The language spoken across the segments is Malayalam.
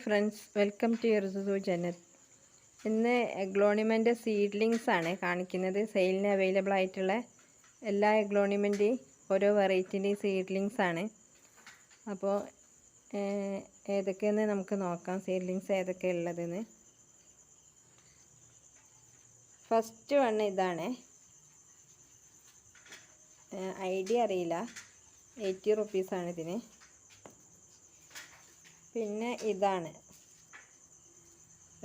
Friends, welcome to Irsu Jannath. ഇന്ന് എഗ്ലോണിമൻ്റെ സീഡ്ലിങ്സ് ആണ് കാണിക്കുന്നത്. സെയിലിന് അവൈലബിൾ ആയിട്ടുള്ള എല്ലാ എഗ്ലോണിമൻ്റെയും ഓരോ വെറൈറ്റിൻ്റെയും സീഡ്ലിങ്സ് ആണ്. അപ്പോൾ ഏതൊക്കെയെന്ന് നമുക്ക് നോക്കാം, സീഡ്ലിങ്സ് ഏതൊക്കെയാണ് ഉള്ളതെന്ന്. ഫസ്റ്റ് വൺ ഇതാണ്. ഐഡിയ അറിയില്ല, 80 റുപ്പീസാണ് ഇതിന്. പിന്നെ ഇതാണ്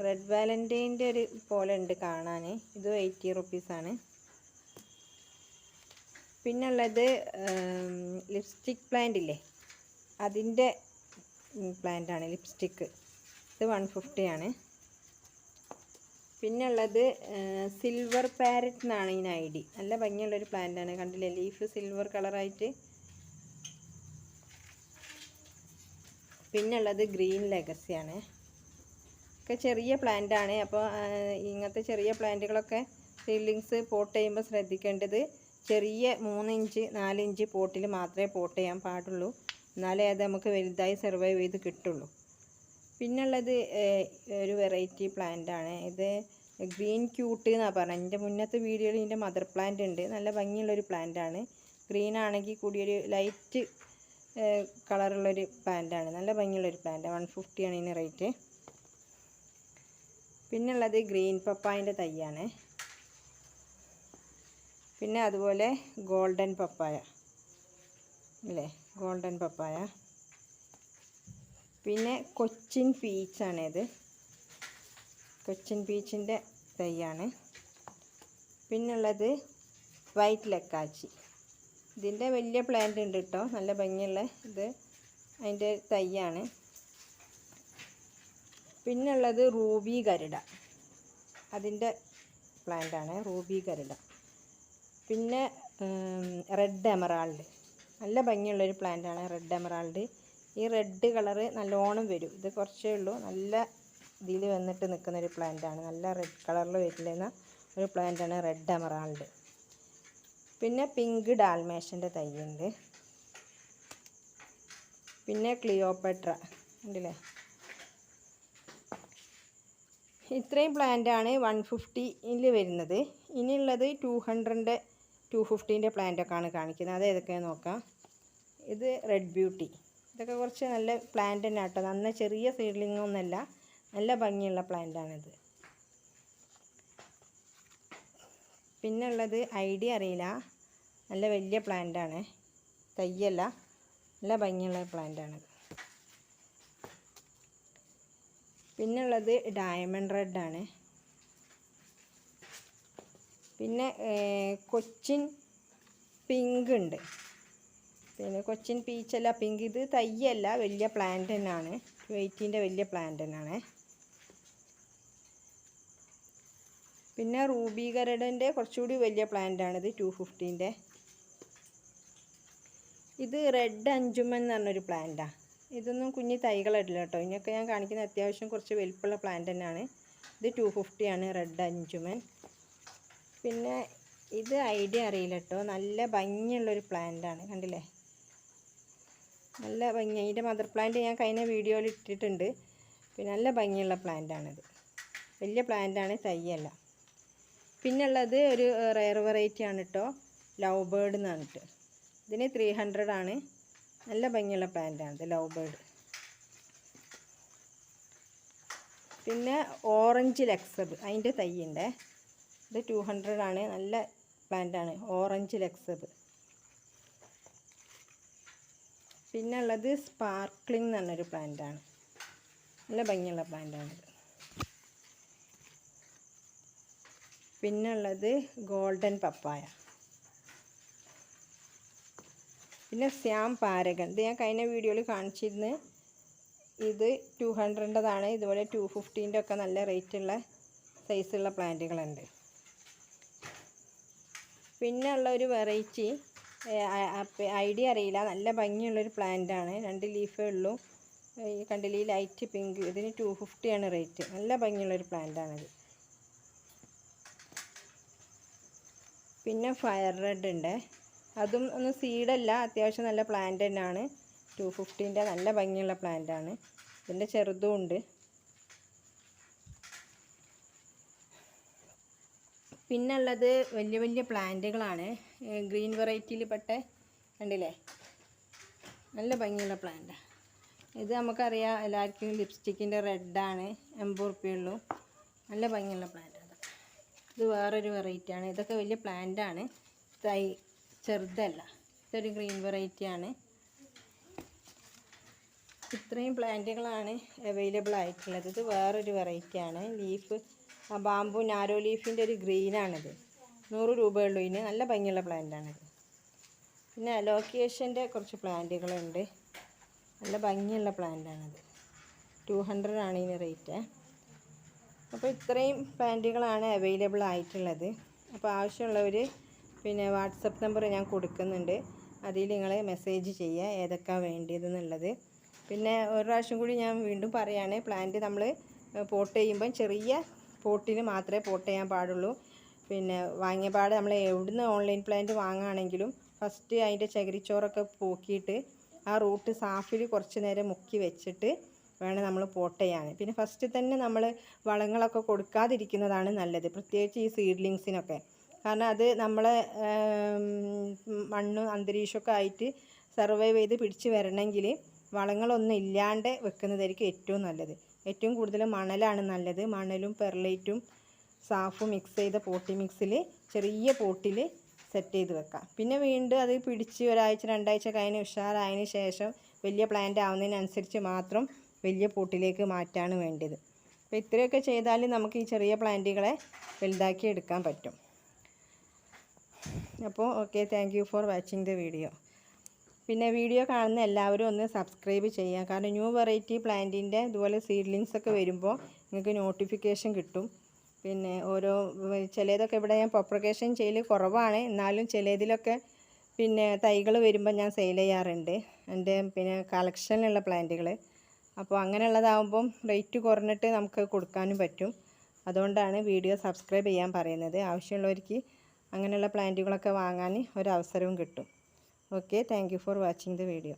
റെഡ് വാലൻറ്റൈൻ്റെ ഒരു പോലെ ഉണ്ട് കാണാൻ, ഇത് 80 റുപ്പീസാണ്. പിന്നെ ഉള്ളത് ലിപ്സ്റ്റിക് പ്ലാന്റ് ഇല്ലേ, അതിൻ്റെ പ്ലാന്റാണ് ലിപ്സ്റ്റിക്ക്, ഇത് 150 ആണ്. പിന്നെ ഉള്ളത് സിൽവർ പാരറ്റ് എന്നാണ് ഇതിന് ഐഡി. നല്ല ഭംഗിയുള്ളൊരു പ്ലാന്റാണ്, കണ്ടില്ലേ, ലീഫ് സിൽവർ കളറായിട്ട്. പിന്നെ ഉള്ളത് ഗ്രീൻ ലെഗസിയാണ്. ഒക്കെ ചെറിയ പ്ലാന്റാണ്. അപ്പോൾ ഇങ്ങനത്തെ ചെറിയ പ്ലാന്റുകളൊക്കെ സീഡ്ലിങ്സ് പോട്ട് ചെയ്യുമ്പോൾ ശ്രദ്ധിക്കേണ്ടത് ചെറിയ 3 ഇഞ്ച് 4 ഇഞ്ച് പോട്ടിൽ മാത്രമേ പോട്ട് ചെയ്യാൻ പാടുള്ളൂ, എന്നാലേ അത് നമുക്ക് വലുതായി സർവൈവ് ചെയ്ത് കിട്ടുള്ളൂ. പിന്നുള്ളത് ഒരു വെറൈറ്റി പ്ലാന്റാണ്. ഇത് ഗ്രീൻ ക്യൂട്ട് എന്നാണ് പറഞ്ഞത്. എൻ്റെ മുന്നത്തെ വീഡിയോയിൽ ഇതിൻ്റെ മദർ പ്ലാന്റ് ഉണ്ട്. നല്ല ഭംഗിയുള്ളൊരു പ്ലാന്റാണ്. ഗ്രീൻ ആണെങ്കിൽ കൂടി ഒരു ലൈറ്റ് കളറുള്ളൊരു പ്ലാന്റാണ്, നല്ല ഭംഗിയുള്ളൊരു പ്ലാന്റ്. 150 ആണ് ഇതിന് റേറ്റ്. പിന്നുള്ളത് ഗ്രീൻ പപ്പായൻ്റെ തൈയാണ്. പിന്നെ അതുപോലെ ഗോൾഡൻ പപ്പായ അല്ലേ, ഗോൾഡൻ പപ്പായ. പിന്നെ കൊച്ചിൻ പീച്ചാണിത്, കൊച്ചിൻ പീച്ചിൻ്റെ തൈയാണ്. പിന്നുള്ളത് വൈറ്റ് ലക്കാച്ചി, ഇതിൻ്റെ വലിയ പ്ലാന്റ് ഉണ്ട് കേട്ടോ, നല്ല ഭംഗിയുള്ള ഇത്, അതിൻ്റെ തൈയാണ്. പിന്നുള്ളത് റൂബി ഗരുഡ, അതിൻ്റെ പ്ലാന്റാണ് റൂബി ഗരുഡ. പിന്നെ റെഡ് എമറാൾഡ്, നല്ല ഭംഗിയുള്ളൊരു പ്ലാന്റാണ് റെഡ് എമറാൾഡ്. ഈ റെഡ് കളറ് നല്ലോണം വരും, ഇത് കുറച്ചേ ഉള്ളൂ, നല്ല ഇതിൽ വന്നിട്ട് നിൽക്കുന്നൊരു പ്ലാന്റാണ്, നല്ല റെഡ് കളറിൽ വരുന്ന ഒരു പ്ലാന്റാണ് റെഡ് എമറാൾഡ്. പിന്നെ പിങ്ക് ഡാൽമേഷൻ്റെ തൈയുണ്ട്. പിന്നെ ക്ലിയോപെട്ര ഉണ്ടല്ലേ. ഇത്രയും പ്ലാന്റാണ് 150 വരുന്നത്. ഇനിയുള്ളത് 200 250 പ്ലാന്റൊക്കെയാണ് കാണിക്കുന്നത്. അത് ഏതൊക്കെയാണെന്ന് നോക്കാം. ഇത് റെഡ് ബ്യൂട്ടി, ഇതൊക്കെ കുറച്ച് നല്ല പ്ലാന്റ് തന്നെ കേട്ടോ, നന്ന ചെറിയ സീഡ്ലിംഗ് ഒന്നുമല്ല, നല്ല ഭംഗിയുള്ള പ്ലാന്റാണിത്. പിന്നെ ഉള്ളത് ഐഡിയ അറിയില്ല, നല്ല വലിയ പ്ലാന്റാണ്, തയ്യല്ല, നല്ല ഭംഗിയുള്ള പ്ലാന്റാണിത്. പിന്നുള്ളത് ഡയമണ്ട് റെഡാണ്. പിന്നെ കൊച്ചിൻ പിങ്ക് ഉണ്ട്. പിന്നെ കൊച്ചിൻ പീച്ചല്ല, പിങ്ക്, ഇത് തയ്യല്ല, വലിയ പ്ലാന്റ് തന്നെയാണ്, 280ൻ്റെ വലിയ പ്ലാന്റ് തന്നെയാണ്. പിന്നെ റൂബി ഗരുഡൻ്റെ കുറച്ചുകൂടി വലിയ പ്ലാന്റാണിത്, 250ൻ്റെ. ഇത് റെഡ് അഞ്ചുമൻ എന്ന് പറഞ്ഞൊരു പ്ലാന്റാണ്. ഇതൊന്നും കുഞ്ഞ് തൈകളില്ല കേട്ടോ, ഇതിനൊക്കെ ഞാൻ കാണിക്കുന്ന അത്യാവശ്യം കുറച്ച് വലിപ്പമുള്ള പ്ലാന്റ് തന്നെയാണ്. ഇത് 250 ആണ് റെഡ് അഞ്ചുമൻ. പിന്നെ ഇത് ഐഡിയ അറിയില്ല കേട്ടോ, നല്ല ഭംഗിയുള്ളൊരു പ്ലാന്റാണ്, കണ്ടില്ലേ, നല്ല ഭംഗി. അതിൻ്റെ മദർ പ്ലാന്റ് ഞാൻ കഴിഞ്ഞ വീഡിയോയിൽ ഇട്ടിട്ടുണ്ട്. പിന്നെ നല്ല ഭംഗിയുള്ള പ്ലാന്റാണിത്, വലിയ പ്ലാന്റാണ്, തൈയല്ല. പിന്നുള്ളത് ഒരു റെയർ വെറൈറ്റി ആണ് കേട്ടോ, ലവ് ബേർഡ് എന്നാണ് കേട്ടോ, ഇതിന് 300 ആണ്, നല്ല ഭംഗിയുള്ള പ്ലാന്റാണ് ഇത്, ലവ് ബേർഡ്. പിന്നെ ഓറഞ്ച് ലക്സബ്, അതിൻ്റെ തൈയുണ്ട്, ഇത് 200 ആണ്, നല്ല പ്ലാന്റാണ് ഓറഞ്ച് ലക്സബ്. പിന്നെ ഉള്ളത് സ്പാർക്ലിംഗ് എന്ന് പറഞ്ഞൊരു പ്ലാന്റാണ്, നല്ല ഭംഗിയുള്ള പ്ലാന്റാണിത്. പിന്നെ ഉള്ളത് ഗോൾഡൻ പപ്പായ. പിന്നെ ശ്യാം പാരഗൺ, ഇത് ഞാൻ കഴിഞ്ഞ വീഡിയോയിൽ കാണിച്ചിരുന്നു, ഇത് 200ൻ്റെതാണ്. ഇതുപോലെ 250ൻ്റെ ഒക്കെ നല്ല റേറ്റുള്ള സൈസുള്ള പ്ലാന്റുകളുണ്ട്. പിന്നെ ഉള്ള ഒരു വെറൈറ്റി ഐഡിയ അറിയില്ല, നല്ല ഭംഗിയുള്ളൊരു പ്ലാന്റാണ്, 2 ലീഫേ ഉള്ളൂ, ഈ കണ്ടില്ലേ, ലൈറ്റ് പിങ്ക്, ഇതിന് 250 ആണ് റേറ്റ്, നല്ല ഭംഗിയുള്ളൊരു പ്ലാന്റാണിത്. പിന്നെ ഫയർ റെഡ് ഉണ്ട്, അതും ഒന്നും സീഡല്ല, അത്യാവശ്യം നല്ല പ്ലാന്റ് തന്നെയാണ്, 250ൻ്റെ നല്ല ഭംഗിയുള്ള പ്ലാന്റാണ്. ഇതിൻ്റെ ചെറുതും ഉണ്ട്. പിന്നുള്ളത് വലിയ വലിയ പ്ലാന്റുകളാണ്. ഗ്രീൻ വെറൈറ്റിയിൽ പെട്ട കണ്ടില്ലേ, നല്ല ഭംഗിയുള്ള പ്ലാന്റാണ്. ഇത് നമുക്കറിയാം എല്ലാവർക്കും ലിപ്സ്റ്റിക്കിൻ്റെ റെഡാണ്, 80 റുപ്യയുള്ളൂ. നല്ല ഭംഗിയുള്ള പ്ലാന്റ്. ഇത് വേറൊരു വെറൈറ്റിയാണ്. ഇതൊക്കെ വലിയ പ്ലാന്റാണ്, തൈ ചെറുതല്ല. ഇതൊരു ഗ്രീൻ വെറൈറ്റിയാണ്. ഇത്രയും പ്ലാന്റുകളാണ് അവൈലബിൾ ആയിട്ടുള്ളത്. ഇത് വേറൊരു വെറൈറ്റിയാണ്. ലീഫ് ബാമ്പു നാരോ ലീഫിൻ്റെ ഒരു ഗ്രീനാണിത്. 100 രൂപയുള്ളൂ ഇതിന്. നല്ല ഭംഗിയുള്ള പ്ലാന്റാണിത്. പിന്നെ അലോക്കേഷൻ്റെ കുറച്ച് പ്ലാന്റുകളുണ്ട്. നല്ല ഭംഗിയുള്ള പ്ലാന്റാണിത്. 200 ആണ് ഇതിന് റേറ്റ്. അപ്പോൾ ഇത്രയും പ്ലാന്റുകളാണ് അവൈലബിൾ ആയിട്ടുള്ളത്. അപ്പോൾ ആവശ്യമുള്ളവർ പിന്നെ വാട്സപ്പ് നമ്പർ ഞാൻ കൊടുക്കുന്നുണ്ട്. അതിൽ നിങ്ങൾ മെസ്സേജ് ചെയ്യുക ഏതൊക്കെയാണ് വേണ്ടതെന്നുള്ളത്. പിന്നെ ഒരു പ്രാവശ്യം കൂടി ഞാൻ വീണ്ടും പറയുകയാണ്, പ്ലാന്റ് നമ്മൾ പോട്ട് ചെയ്യുമ്പം ചെറിയ പോട്ടിന് മാത്രമേ പോട്ട് ചെയ്യാൻ പാടുള്ളൂ. പിന്നെ വാങ്ങിയ പാട് നമ്മൾ എവിടുന്ന് ഓൺലൈൻ പ്ലാന്റ് വാങ്ങുകയാണെങ്കിലും ഫസ്റ്റ് അതിൻ്റെ ചകിരിച്ചോറൊക്കെ പോക്കിയിട്ട് ആ റൂട്ട് സാഫിൽ കുറച്ച് നേരം മുക്കി വെച്ചിട്ട് വേണം നമ്മൾ പോട്ട് ചെയ്യാൻ. പിന്നെ ഫസ്റ്റ് തന്നെ നമ്മൾ വളങ്ങളൊക്കെ കൊടുക്കാതിരിക്കുന്നതാണ് നല്ലത്, പ്രത്യേകിച്ച് ഈ സീഡ്ലിങ്സിനൊക്കെ. കാരണം അത് നമ്മളെ മണ്ണും അന്തരീക്ഷമൊക്കെ ആയിട്ട് സർവൈവ് ചെയ്ത് പിടിച്ച് വരണമെങ്കിൽ വളങ്ങളൊന്നും ഇല്ലാണ്ട് വെക്കുന്നതായിരിക്കും ഏറ്റവും നല്ലത്. ഏറ്റവും കൂടുതൽ മണലാണ് നല്ലത്. മണലും പെർലൈറ്റും സാഫും മിക്സ് ചെയ്ത പോട്ടി മിക്സിൽ ചെറിയ പോട്ടിൽ സെറ്റ് ചെയ്ത് വെക്കാം. പിന്നെ വീണ്ടും അത് പിടിച്ച് ഒരാഴ്ച 2 ആഴ്ച കഴിഞ്ഞ് ഉഷാറായതിന് ശേഷം വലിയ പ്ലാന്റ് ആവുന്നതിനനുസരിച്ച് മാത്രം വലിയ പോട്ടിലേക്ക് മാറ്റാണ് വേണ്ടത്. അപ്പോൾ ഇത്രയൊക്കെ ചെയ്താൽ നമുക്ക് ഈ ചെറിയ പ്ലാന്റുകളെ വലുതാക്കി എടുക്കാൻ പറ്റും. അപ്പോൾ okay, thank you for watching the video. പിന്നെ വീഡിയോ കാണുന്ന എല്ലാവരും ഒന്ന് സബ്സ്ക്രൈബ് ചെയ്യുക. കാരണം ന്യൂ വെറൈറ്റി പ്ലാന്റിൻ്റെ ഇതുപോലെ സീഡ്ലിങ്സ് ഒക്കെ വരുമ്പോൾ നിങ്ങൾക്ക് നോട്ടിഫിക്കേഷൻ കിട്ടും. പിന്നെ ചിലതൊക്കെ ഇവിടെ ഞാൻ പ്രൊപ്പഗേഷൻ ചെയ്യൽ കുറവാണ്, എന്നാലും ചിലതിലൊക്കെ പിന്നെ തൈകൾ വരുമ്പോൾ ഞാൻ സെയിൽ ചെയ്യാറുണ്ട് എൻ്റെ പിന്നെ കളക്ഷനിലുള്ള പ്ലാന്റുകൾ. അപ്പോൾ അങ്ങനെയുള്ളതാകുമ്പം റേറ്റ് കുറഞ്ഞിട്ട് നമുക്ക് കൊടുക്കാനും പറ്റും. അതുകൊണ്ടാണ് വീഡിയോ സബ്സ്ക്രൈബ് ചെയ്യാൻ പറയുന്നത്. ആവശ്യമുള്ളവർക്ക് അങ്ങനെയുള്ള പ്ലാന്റുകളൊക്കെ വാങ്ങാൻ ഒരു അവസരവും കിട്ടും. Okay, thank you for watching the video.